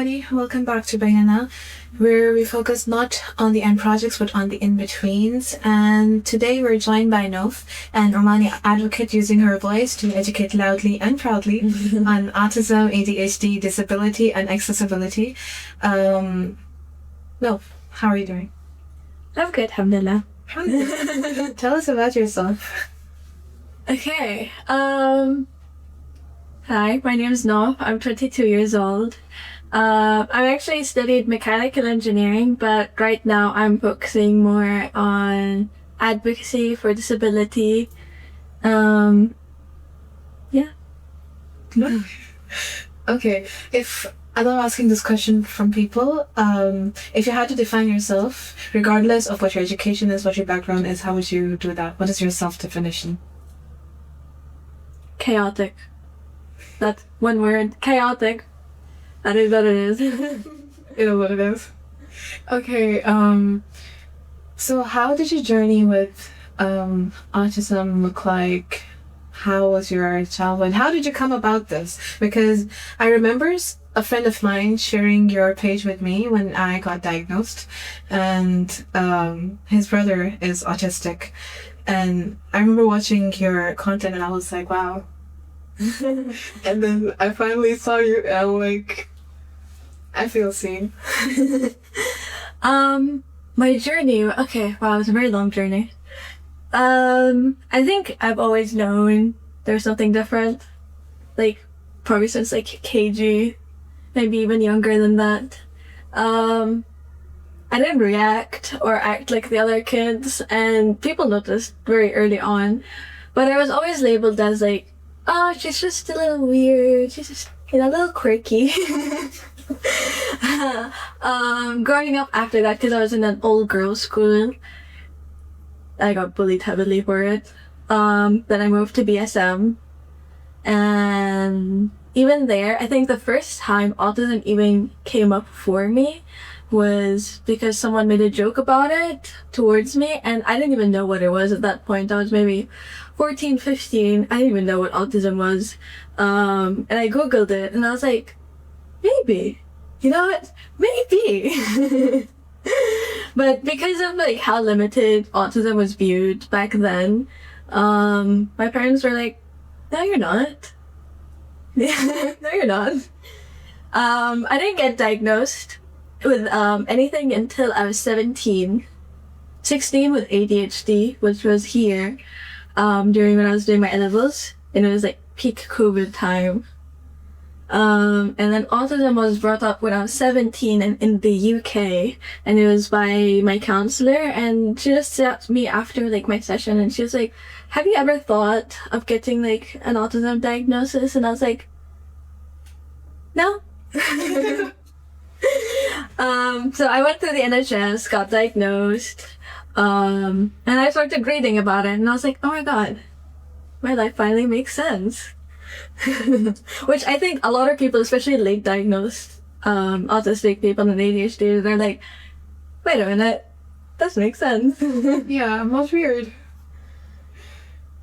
everybody, welcome back to Bainana, where we focus not on the end projects but on the in-betweens. And today we're joined by Nouf, an Omani advocate using her voice to educate loudly and proudly on autism, ADHD, disability and accessibility. Nouf, how are you doing? I'm good, alhamdulillah. Tell us about yourself. Okay, hi, my name is Nouf. I'm 22 years old. I actually studied mechanical engineering, but right now I'm focusing more on advocacy for disability. Yeah. Okay, if I love asking this question from people, if you had to define yourself, regardless of what your education is, what your background is, how would you do that? What is your self-definition? Chaotic. That's one word. Chaotic. That is what it is. It is what it is. Okay, so how did your journey with autism look like? How was your childhood? How did you come about this? Because I remember a friend of mine sharing your page with me when I got diagnosed, and his brother is autistic. And I remember watching your content and I was like, wow. And then I finally saw you and I'm like, I feel seen. My journey, okay, wow, it was a very long journey. I think I've always known there's something different. Like, probably since like KG, maybe even younger than that. I didn't react or act like the other kids, and people noticed very early on. But I was always labeled as like, oh, she's just a little weird. She's just, a little quirky. Growing up after that, because I was in an all girls school, I got bullied heavily for it. Then I moved to BSM, and even there, I think the first time autism even came up for me was because someone made a joke about it towards me, and I didn't even know what it was at that point. I was maybe 14, 15. I didn't even know what autism was. And I Googled it, and I was like, maybe. You know what? Maybe. But because of like how limited autism was viewed back then, my parents were like, no, you're not. No, you're not. I didn't get diagnosed with anything until I was 17. 16 with ADHD, which was here during when I was doing my A-levels, and it was like peak COVID time. And then autism was brought up when I was 17 and in the UK, and it was by my counselor, and she just sat me after like my session and she was like, have you ever thought of getting like an autism diagnosis? And I was like, no. So I went to the NHS, got diagnosed, and I started reading about it, and I was like, oh my god, my life finally makes sense. Which I think a lot of people, especially late diagnosed autistic people and ADHD, they're like, wait a minute, this makes sense. Yeah, I'm not weird.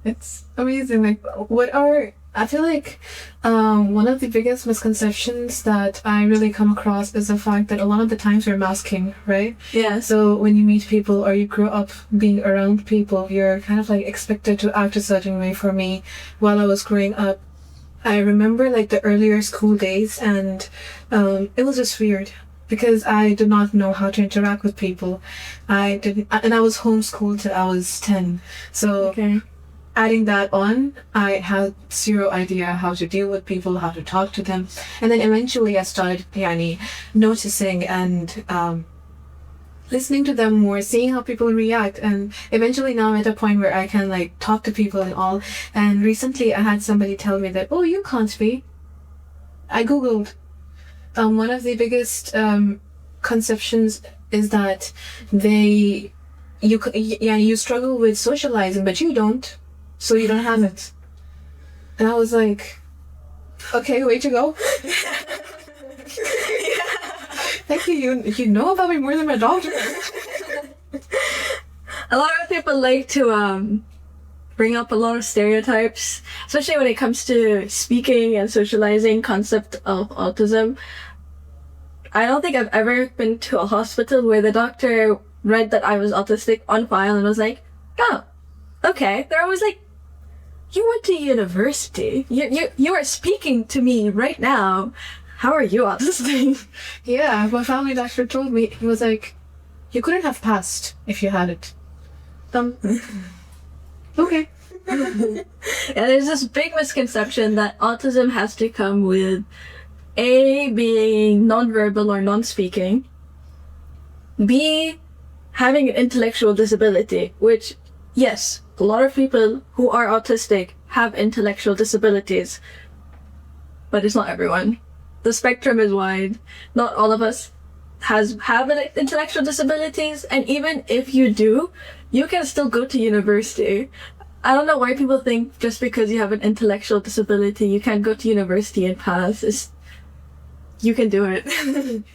It's amazing. Like, I feel like one of the biggest misconceptions that I really come across is the fact that a lot of the times we're masking, right? Yeah. So when you meet people or you grow up being around people, you're kind of like expected to act a certain way. For me, while I was growing up, I remember like the earlier school days, and it was just weird because I did not know how to interact with people. And I was homeschooled till I was 10. So Okay. adding that on, I had zero idea how to deal with people, how to talk to them. And then eventually I started noticing and listening to them more, seeing how people react. And eventually now I'm at a point where I can like talk to people and all. And recently I had somebody tell me that, oh, you can't be. I Googled. One of the biggest conceptions is that you struggle with socializing, but you don't. So you don't have it. And I was like, okay, way to go. Thank you. You know about me more than my doctor. A lot of people like to bring up a lot of stereotypes, especially when it comes to speaking and socializing concept of autism. I don't think I've ever been to a hospital where the doctor read that I was autistic on file and was like, oh, okay. They're always like, you went to university. You are speaking to me right now. How are you autistic? Yeah, my family doctor told me, he was like, you couldn't have passed if you had it. Okay. And there's this big misconception that autism has to come with A, being nonverbal or non-speaking, B, having an intellectual disability, which, yes, a lot of people who are autistic have intellectual disabilities, but it's not everyone. The spectrum is wide. Not all of us have intellectual disabilities, and even if you do, you can still go to university. I don't know why people think just because you have an intellectual disability, you can't go to university and pass. You can do it.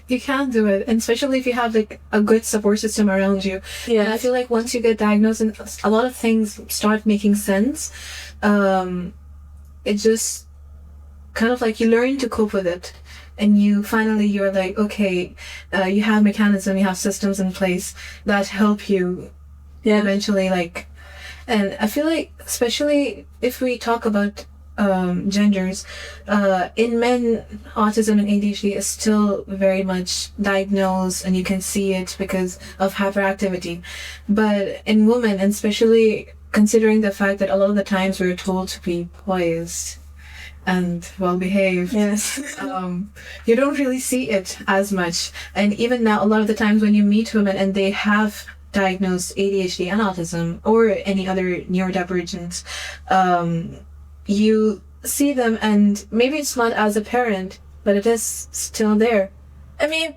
You can do it, and especially if you have like a good support system around you. Yeah. And I feel like once you get diagnosed and a lot of things start making sense, it just kind of like you learn to cope with it. And you're like, okay, you have mechanism, you have systems in place that help you eventually, like, and I feel like, especially if we talk about genders, in men, autism and ADHD is still very much diagnosed, and you can see it because of hyperactivity. But in women, and especially considering the fact that a lot of the times we're told to be poised and well behaved, Yes. you don't really see it as much. And even now, a lot of the times when you meet women and they have diagnosed ADHD and autism or any other neurodivergence, you see them and maybe it's not as apparent, but it is still there. I mean,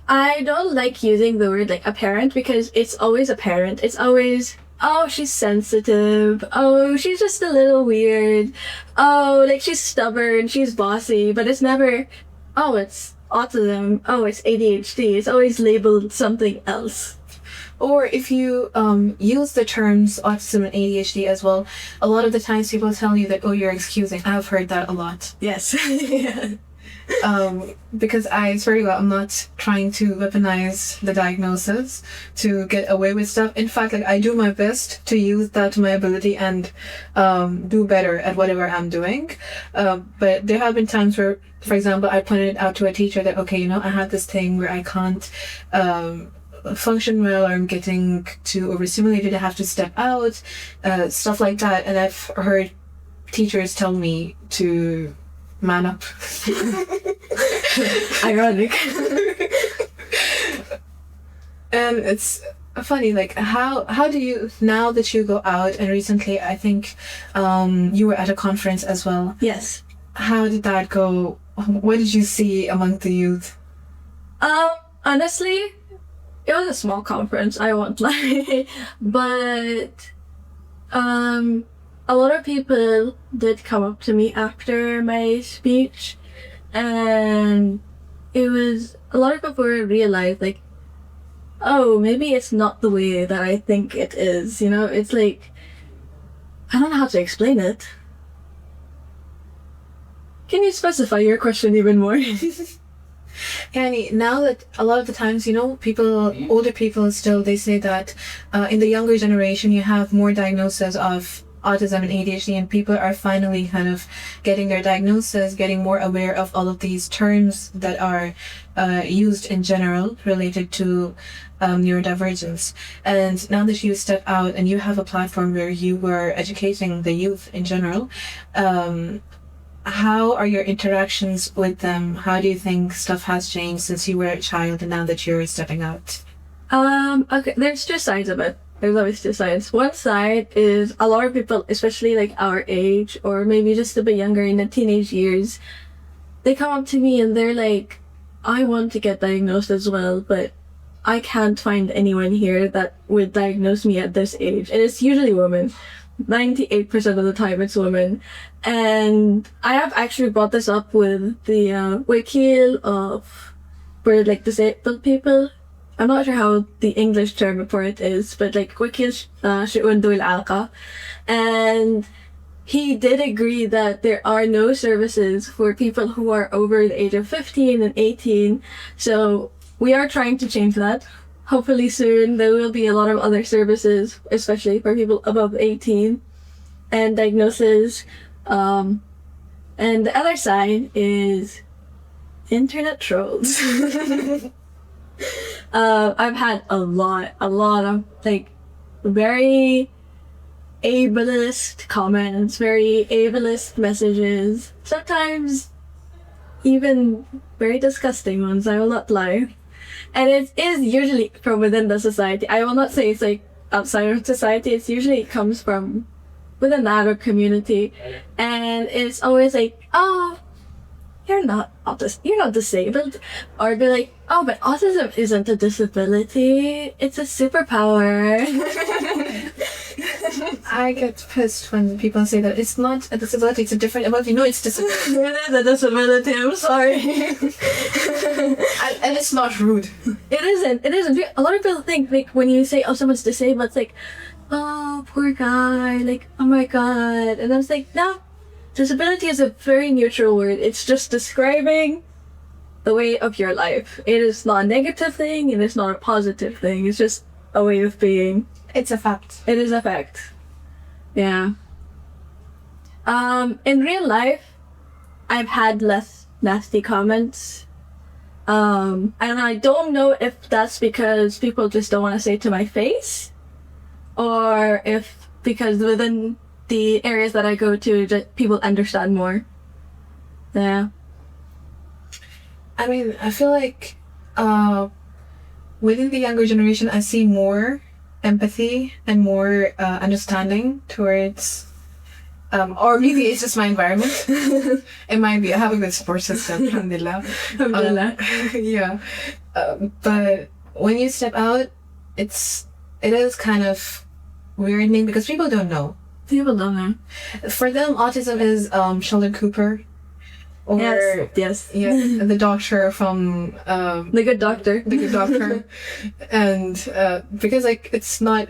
I don't like using the word like apparent because it's always apparent. It's always, oh, she's sensitive. Oh, she's just a little weird. Oh, like she's stubborn, she's bossy, but it's never, oh, it's autism. Oh, it's ADHD. It's always labeled something else. Or if you use the terms autism and ADHD as well, a lot of the times people tell you that, oh, you're excusing. I've heard that a lot. Yes. Yeah. Because I swear to God, I'm not trying to weaponize the diagnosis to get away with stuff. In fact, like I do my best to use that to my ability and do better at whatever I'm doing. But there have been times where, for example, I pointed out to a teacher that, okay, I had this thing where I can't function well, or I'm getting too overstimulated, I have to step out, stuff like that. And I've heard teachers tell me to man up. Ironic. And it's funny, like how do you, now that you go out, and recently I think you were at a conference as well. Yes. How did that go? What did you see among the youth? Honestly, it was a small conference, I won't lie. But a lot of people did come up to me after my speech, and it was, a lot of people realized, like, oh, maybe it's not the way that I think it is, It's like, I don't know how to explain it. Can you specify your question even more? Yani, now that a lot of the times, older people still, they say that in the younger generation, you have more diagnoses of autism and ADHD, and people are finally kind of getting their diagnosis, getting more aware of all of these terms that are used in general related to neurodivergence. And now that you step out and you have a platform where you were educating the youth in general, how are your interactions with them? How do you think stuff has changed since you were a child and now that you're stepping out? Okay, there's two sides of it. There's always two sides. One side is a lot of people, especially like our age or maybe just a bit younger in the teenage years, they come up to me and they're like, I want to get diagnosed as well, but I can't find anyone here that would diagnose me at this age. And it's usually women. 98% of the time it's women. And I have actually brought this up with the wakil for like disabled people. I'm not sure how the English term for it is, but like wakil shi'un dul alqa. And he did agree that there are no services for people who are over the age of 15 and 18. So we are trying to change that. Hopefully soon there will be a lot of other services, especially for people above 18, and diagnosis. And the other side is internet trolls. I've had a lot of like very ableist comments, very ableist messages, sometimes even very disgusting ones, I will not lie. And it is usually from within the society. I will not say it's like outside of society, it's usually comes from within the adult community. And it's always like, oh, you're not disabled. Or be like, oh, but autism isn't a disability, it's a superpower. I get pissed when people say that it's not a disability, it's a different ability. No, it's disability. It is a disability, I'm sorry. And it's not rude. It isn't. A lot of people think, like, when you say, oh, someone's disabled, it's like, oh, poor guy, like, oh my god. And I was like, no, disability is a very neutral word. It's just describing the way of your life. It is not a negative thing, it is not a positive thing. It's just a way of being. It's a fact. It is a fact. Yeah. In real life, I've had less nasty comments. And I don't know if that's because people just don't want to say it to my face, or if because within the areas that I go to, just people understand more. Yeah. I mean, I feel like within the younger generation, I see more empathy and more understanding towards or maybe it's just my environment. It might be. I have a good support system, alhamdulillah. Yeah. But when you step out, it is kind of weirding because people don't know. People don't know. For them, autism is Sheldon Cooper. Or yes. Yeah, the doctor from The Good Doctor. The Good Doctor. And because like it's not,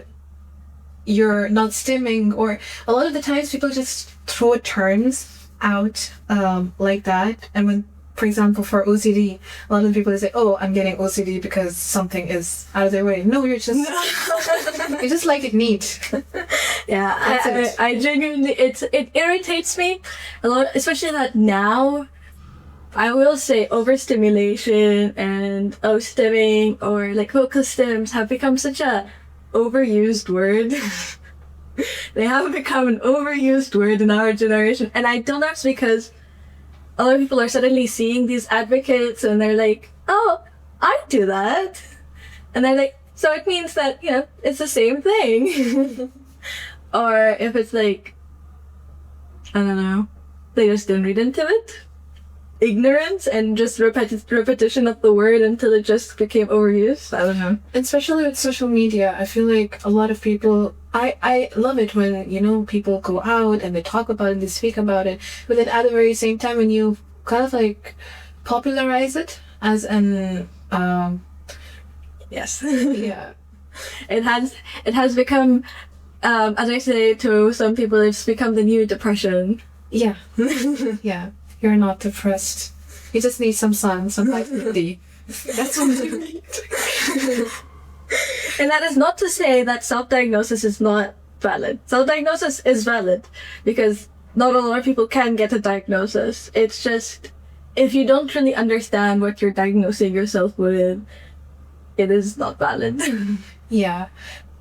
you're not stimming, or a lot of the times people just throw terms out like that. And when, for example, for OCD, a lot of people say, oh, I'm getting OCD because something is out of their way. No, you're just you just like it neat. Yeah, I genuinely, it irritates me a lot, especially that now, I will say overstimulation and stimming or like vocal stims have become such a overused word. They have become an overused word in our generation, and I don't know if it's because a lot of people are suddenly seeing these advocates and they're like, oh, I do that, and they're like, so it means that, you know, it's the same thing. Or if it's like, I don't know, they just didn't read into it. Ignorance and just repetition of the word until it just became overused. I don't know. Especially with social media, I feel like a lot of people, I love it when, you know, people go out and they talk about it, they speak about it, but then at the very same time when you kind of like popularize it as an, yes. Yeah. It has become, as I say to some people, it's become the new depression. Yeah. Yeah. You're not depressed. You just need some sun, some vitamin D. That's what you need. And that is not to say that self-diagnosis is not valid. Self-diagnosis is valid because not a lot of people can get a diagnosis. It's just, if you don't really understand what you're diagnosing yourself with, it is not valid. Yeah.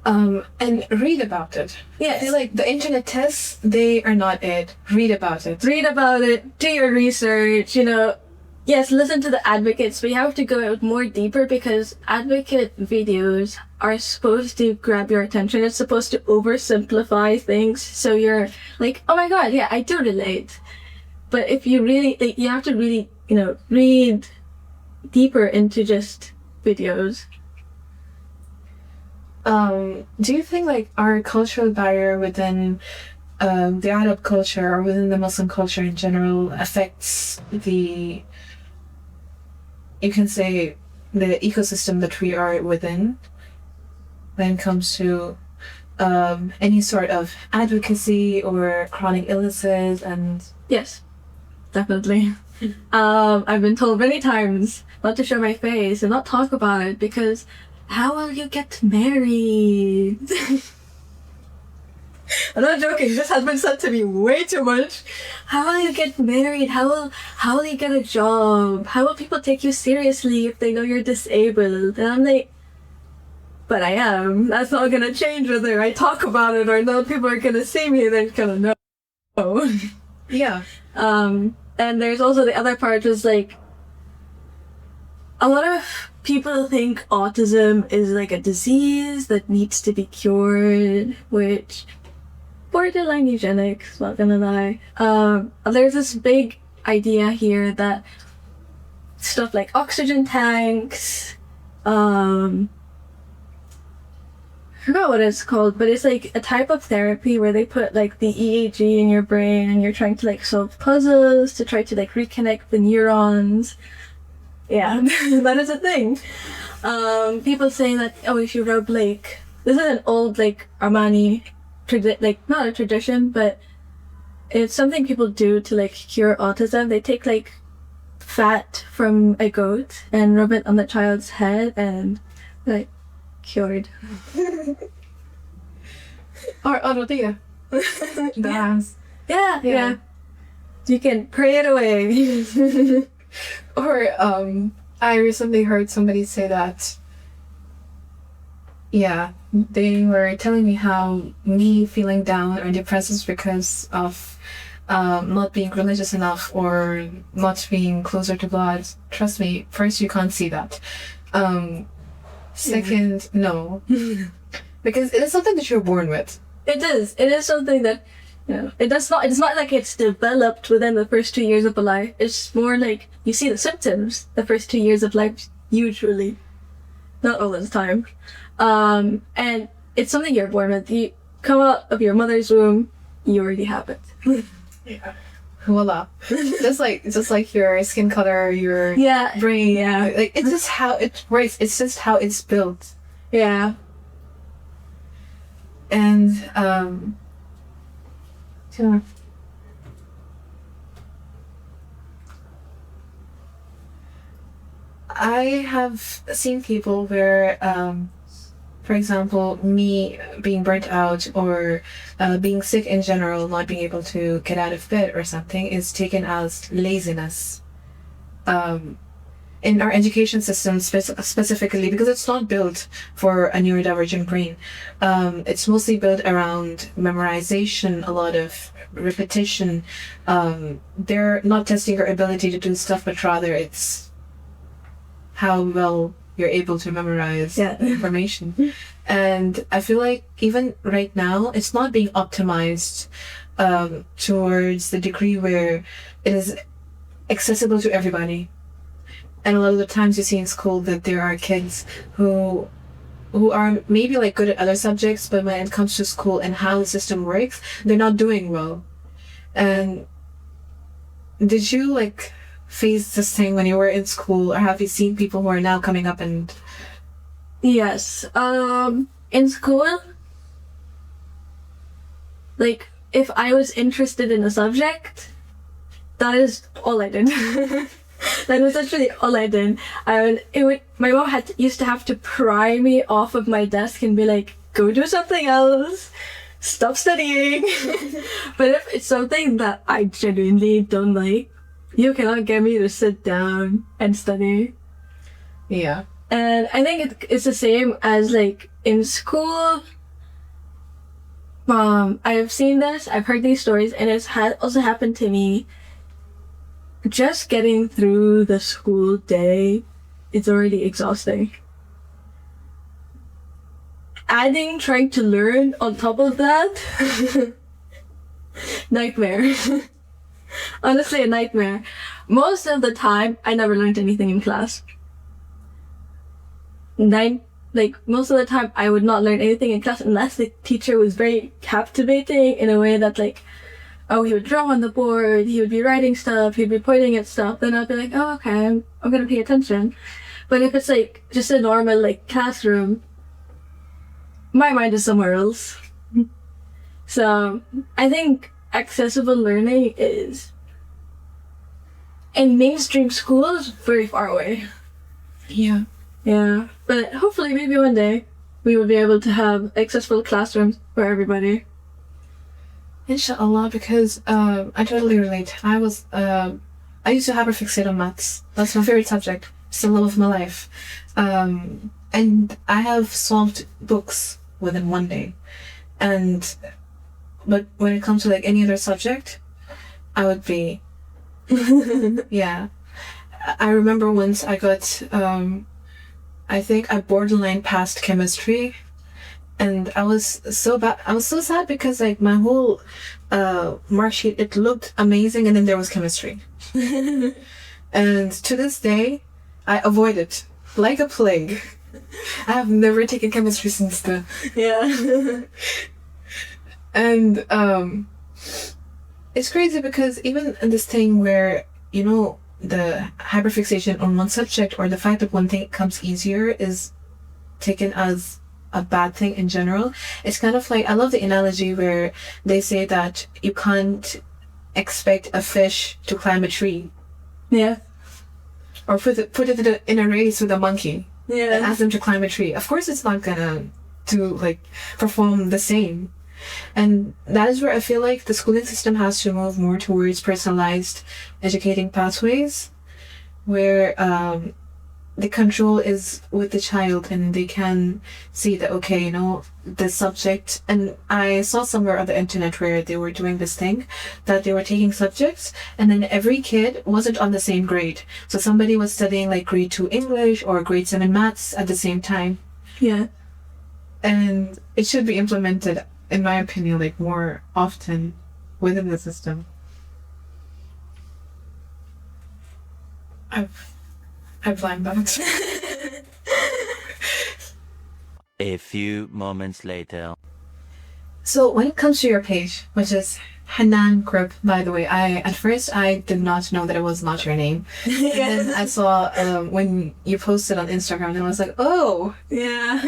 And read about it. Yes. I feel like the internet tests, they are not it. Read about it. Read about it, do your research, you know. Yes, listen to the advocates, but you have to go more deeper because advocate videos are supposed to grab your attention. It's supposed to oversimplify things, so you're like, oh my god, yeah, I do relate. But if you really, like, you have to really, you know, read deeper into just videos. Do you think like our cultural barrier within the Arab culture or within the Muslim culture in general affects the, you can say, the ecosystem that we are within when it comes to any sort of advocacy or chronic illnesses and... Yes, definitely. I've been told many times not to show my face and not talk about it because how will you get married? I'm not joking, this has been said to me way too much. How will you get married? How will you get a job? How will people take you seriously if they know you're disabled? And I'm like, but I am. That's not gonna change whether I talk about it or not. People are gonna see me and they're gonna know. Yeah. And there's also the other part was like, a lot of people think autism is like a disease that needs to be cured, which borderline eugenics, not gonna lie. There's this big idea here that stuff like oxygen tanks, I forgot what it's called, but it's like a type of therapy where they put like the EEG in your brain and you're trying to like solve puzzles to try to like reconnect the neurons. Yeah, that is a thing. People say that, oh, if you rub like, this is an old like Omani, like not a tradition, but it's something people do to like cure autism. They take like fat from a goat and rub it on the child's head and like cured. Or tortilla. Dance. Yeah. You can pray it away. Or I recently heard somebody say that, yeah, they were telling me how me feeling down or depressed is because of not being religious enough or not being closer to God. Trust me, first, you can't see that. Second, no. Because it is something that you're born with. It is. It is something that, you know, it's not like it's developed within the first 2 years of a life. It's more like you see the symptoms the first 2 years of life, usually. Not all the time. And it's something you're born with. You come out of your mother's womb, you already have it. Yeah. Voila. just like your skin color, your brain. Yeah. Like it's just how it works. It's just how it's built. Yeah. And sure. I have seen people where for example, me being burnt out or being sick in general, not being able to get out of bed or something is taken as laziness. In our education system specifically, because it's not built for a neurodivergent brain. It's mostly built around memorization, a lot of repetition. They're not testing your ability to do stuff, but rather it's how well you're able to memorize information. And I feel like even right now, it's not being optimized towards the degree where it is accessible to everybody. And a lot of the times you see in school that there are kids who are maybe like good at other subjects, but when it comes to school and how the system works, they're not doing well. And did you like face this thing when you were in school, or have you seen people who are now coming up and... Yes. In school, like, if I was interested in a subject, that is all I did. That was literally all I did. My mom used to have to pry me off of my desk and be like, go do something else. Stop studying. But if it's something that I genuinely don't like, you cannot get me to sit down and study. Yeah. And I think it's the same as like in school. I have seen this, I've heard these stories, and it's also happened to me. Just getting through the school day, it's already exhausting. Trying to learn on top of that, nightmare. Honestly, a nightmare. Most of the time, I never learned anything in class. Most of the time, I would not learn anything in class unless the teacher was very captivating in a way that oh, he would draw on the board, he would be writing stuff, he'd be pointing at stuff, then I'd be like, oh, okay, I'm gonna pay attention. But if it's just a normal classroom, my mind is somewhere else. So I think accessible learning is in mainstream schools very far away. Yeah. Yeah, but hopefully maybe one day we will be able to have accessible classrooms for everybody. Inshallah, because I totally relate. I used to hyperfixate on maths. That's my favorite subject. It's the love of my life. And I have solved books within one day. But when it comes to like any other subject, I would be, yeah. I remember once I got, I think I borderline passed chemistry. And I was so bad. I was so sad because like my whole mark sheet, it looked amazing, and then there was chemistry. And to this day, I avoid it like a plague. I have never taken chemistry since then. Yeah. And it's crazy because even in this thing where, you know, the hyperfixation on one subject or the fact that one thing comes easier is taken as a bad thing in general. It's kind of like, I love the analogy where they say that you can't expect a fish to climb a tree. Yeah. Or put it in a race with a monkey. Yeah. And ask them to climb a tree. Of course it's not gonna perform the same. And that is where I feel like the schooling system has to move more towards personalized educating pathways, where the control is with the child and they can see that, okay, you know, the subject. And I saw somewhere on the internet where they were doing this thing that they were taking subjects and then every kid wasn't on the same grade. So somebody was studying like grade 2 English or grade 7 maths at the same time. Yeah. And it should be implemented, in my opinion, like more often within the system. I blind box. A few moments later. So when it comes to your page, which is Hannan Group, by the way, at first I did not know that it was not your name. And then I saw when you posted on Instagram, and I was like, oh, Yeah.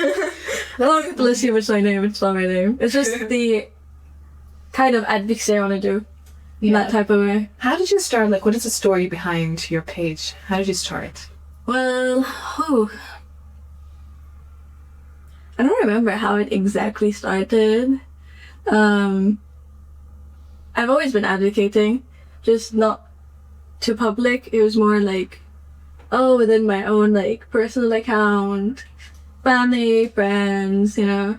A lot of people assume it's my name. It's not my name. It's just the kind of advocacy I want to do in that type of way. How did you start? Like, what is the story behind your page? How did you start? Well, I don't remember how it exactly started. I've always been advocating, just not to public. It was more like, within my own like personal account, family, friends, you know.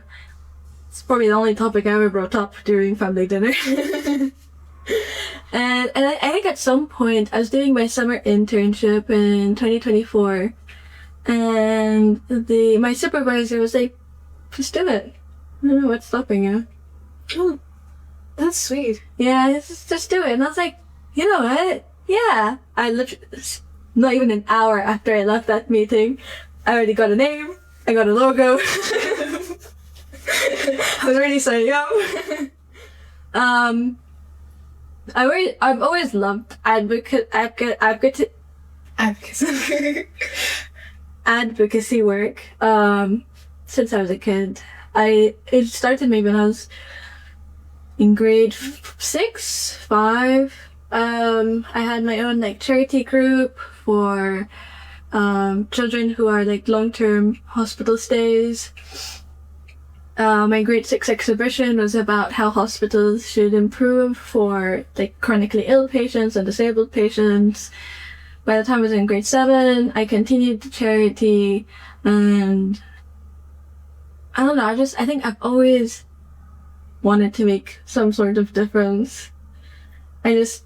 It's probably the only topic I ever brought up during family dinner. And I think at some point I was doing my summer internship in 2024, and my supervisor was like, just do it. I don't know what's stopping you. Oh, that's sweet. Yeah, just do it. And I was like, you know what? Yeah. I literally, not even an hour after I left that meeting, I already got a name, I got a logo. I was already signing up. I've always loved advocacy work since I was a kid. It started maybe when I was in grade 6, 5. I had my own like charity group for children who are like long-term hospital stays. My grade 6 exhibition was about how hospitals should improve for like chronically ill patients and disabled patients. By the time I was in grade 7, I continued the charity, and I don't know, I think I've always wanted to make some sort of difference. I just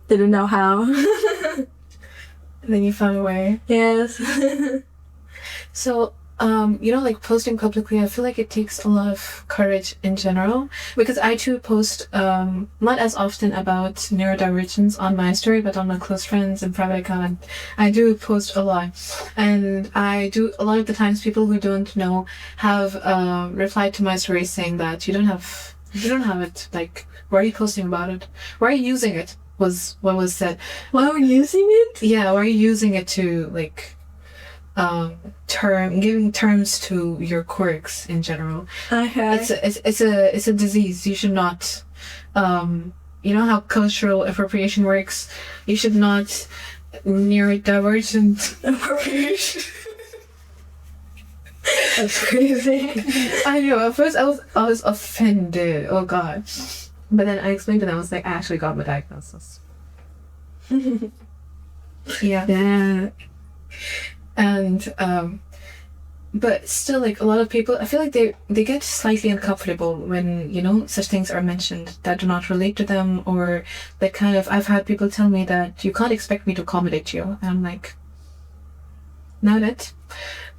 didn't know how. And then you found a way. Yes. So, you know, like posting publicly, I feel like it takes a lot of courage in general, because I too post not as often about neurodivergence on my story, but on my close friends and private account. I do post a lot, and I do a lot of the times people who don't know have replied to my story saying that you don't have it. Like, why are you posting about it? Why are you using it? Was what was said. Why are we using it? Yeah, why are you using it to like giving terms to your quirks in general. Okay. It's a disease. You should not, you know how cultural appropriation works. You should not neurodivergent appropriation. That's crazy. I know. At first, I was offended. Oh God. But then I explained to them. I was like, I actually got my diagnosis. Yeah. Yeah. And but still, like, a lot of people, I feel like they get slightly uncomfortable when, you know, such things are mentioned that do not relate to them, or that kind of, I've had people tell me that you can't expect me to accommodate you, and I'm like, not it.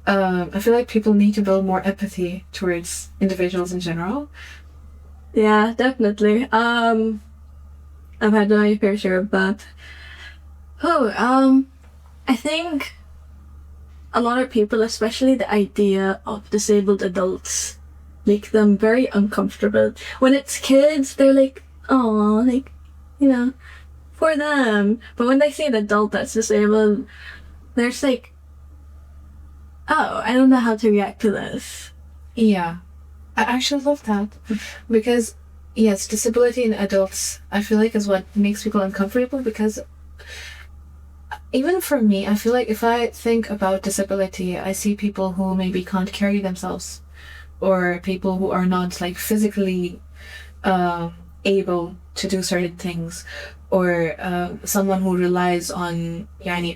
I feel like people need to build more empathy towards individuals in general. Yeah, definitely. I've had my fair share of that. I think a lot of people, especially the idea of disabled adults, make them very uncomfortable. When it's kids, they're like, oh, like, you know, for them. But when they see an adult that's disabled, they're just like, oh, I don't know how to react to this. Yeah, I actually love that, because yes, disability in adults, I feel like, is what makes people uncomfortable, because even for me, I feel like if I think about disability, I see people who maybe can't carry themselves, or people who are not, like, physically able to do certain things, or someone who relies on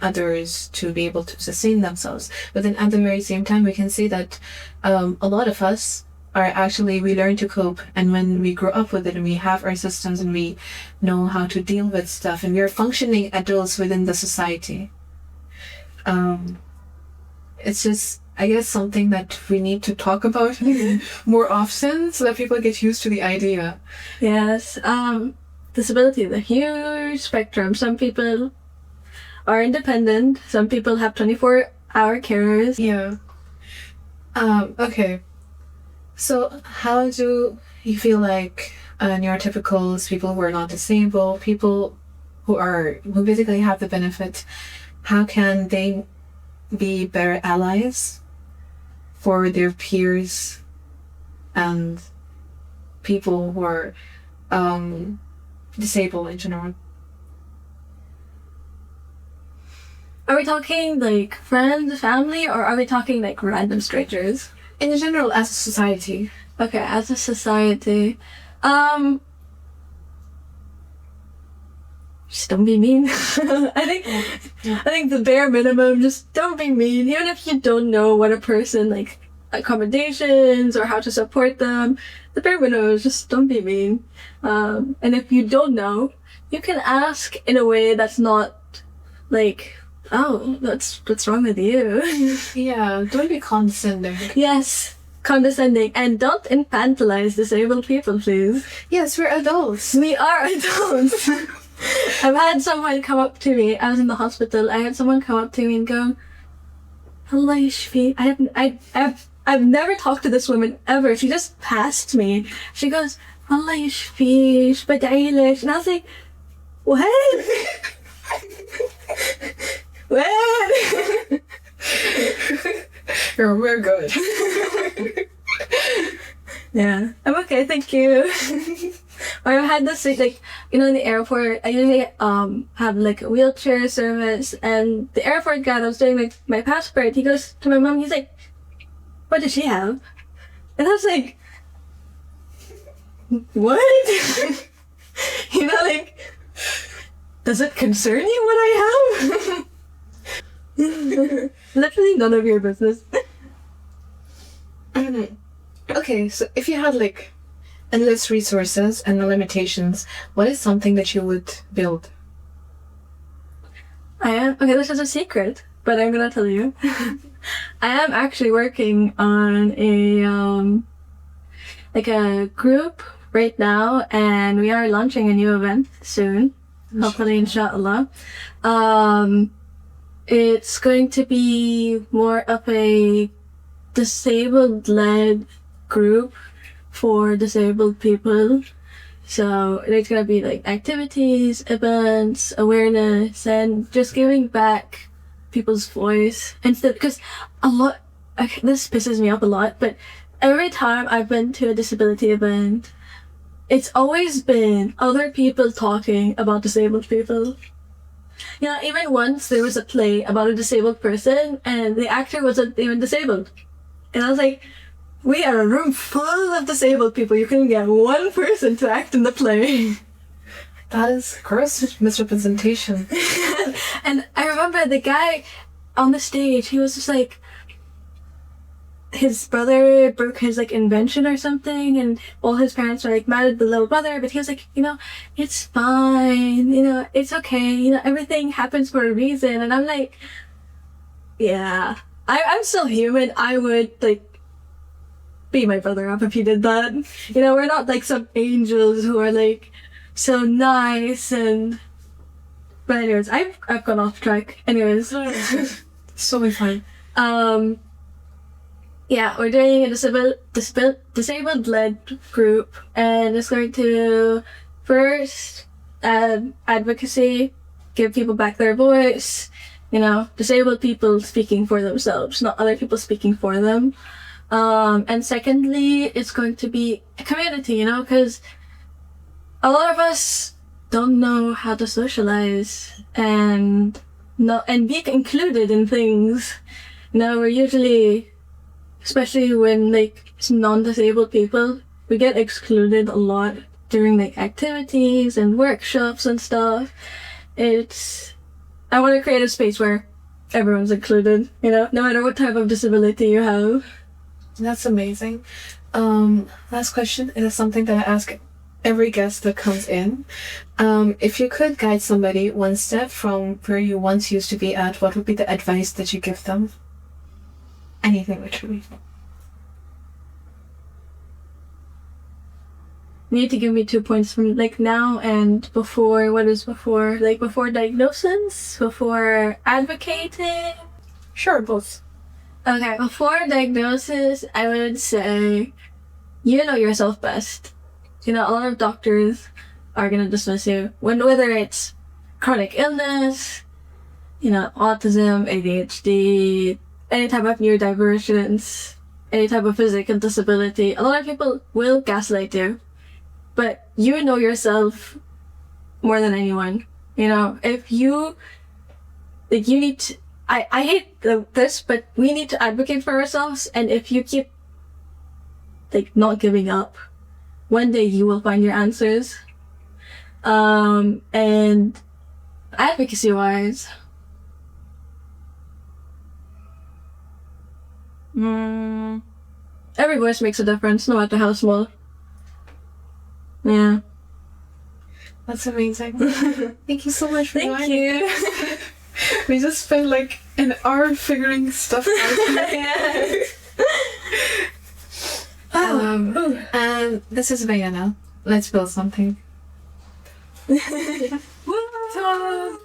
others to be able to sustain themselves. But then at the very same time, we can see that a lot of us are actually, we learn to cope, and when we grow up with it and we have our systems and we know how to deal with stuff, and we're functioning adults within the society. It's just, I guess, something that we need to talk about more often, so that people get used to the idea. Yes, disability is a huge spectrum. Some people are independent, some people have 24-hour carers. Yeah. Okay. So how do you feel like neurotypicals, people who are not disabled, people who basically have the benefit, how can they be better allies for their peers and people who are disabled in general? Are we talking like friends, family, or are we talking like random strangers? In general, as a society. Okay, as a society, just don't be mean. I think the bare minimum, just don't be mean. Even if you don't know what a person, like, accommodations or how to support them, the bare minimum is just don't be mean. And if you don't know, you can ask in a way that's not like, oh, what's wrong with you? Yeah, don't be condescending. Yes, condescending, and don't infantilize disabled people, please. Yes, we're adults. We are adults. I've had someone come up to me. I was in the hospital. I had someone come up to me and go, "Allah yashfi." I've never talked to this woman ever. She just passed me. She goes, "Allah yashfi, bad'ilek," and I was like, "What?" What? We're good. Yeah, I'm okay, thank you. Or I had this, like, you know, in the airport, I usually have like a wheelchair service, and the airport guy that was doing like my passport, he goes to my mom, he's like, "What does she have?" And I was like, "What?" You know, like, does it concern you what I have? Literally none of your business. Okay, so if you had, like, endless resources and no limitations, what is something that you would build? Okay, this is a secret, but I'm gonna tell you. I am actually working on a group right now, and we are launching a new event soon. Hopefully, inshallah. It's going to be more of a disabled-led group for disabled people. So there's gonna be like activities, events, awareness, and just giving back people's voice instead, because a lot, okay, this pisses me off a lot, but every time I've been to a disability event, it's always been other people talking about disabled people. You know, even once there was a play about a disabled person and the actor wasn't even disabled. And I was like, we are a room full of disabled people. You couldn't get one person to act in the play. That is gross misrepresentation. And I remember the guy on the stage, he was just like, his brother broke his like invention or something, and all his parents were like mad at the little brother, but he was like, you know, it's fine, you know, it's okay, you know, everything happens for a reason. And I'm like, yeah, I'm still human. I would like beat my brother up if he did that. You know, we're not like some angels who are like so nice. And but anyways, I've gone off track. Anyways, So fine. Yeah, we're doing a disabled-led group, and it's going to first advocacy, give people back their voice, you know, disabled people speaking for themselves, not other people speaking for them. And secondly, it's going to be a community, you know, because a lot of us don't know how to socialize and be included in things. You know, we're usually, especially when like it's non-disabled people, we get excluded a lot during like activities and workshops and stuff. I want to create a space where everyone's included, you know, no matter what type of disability you have. That's amazing. Last question. It is something that I ask every guest that comes in. If you could guide somebody one step from where you once used to be at, what would be the advice that you give them? Anything, literally. You need to give me 2 points from like now and before. What is before? Like before diagnosis? Before advocating? Sure, both. Okay, before diagnosis, I would say you know yourself best. You know, a lot of doctors are gonna dismiss you whether it's chronic illness, you know, autism, ADHD, any type of neurodivergence, any type of physical disability. A lot of people will gaslight you, but you know yourself more than anyone. You know, if you, like, you need to, I hate this, but we need to advocate for ourselves, and if you keep, like, not giving up, one day you will find your answers. And advocacy-wise, every voice makes a difference, no matter how small. Yeah. That's amazing. Thank you so much for Thank joining. you. We just spent like an hour figuring stuff out. And this is Vienna. Let's build something. Ta-da!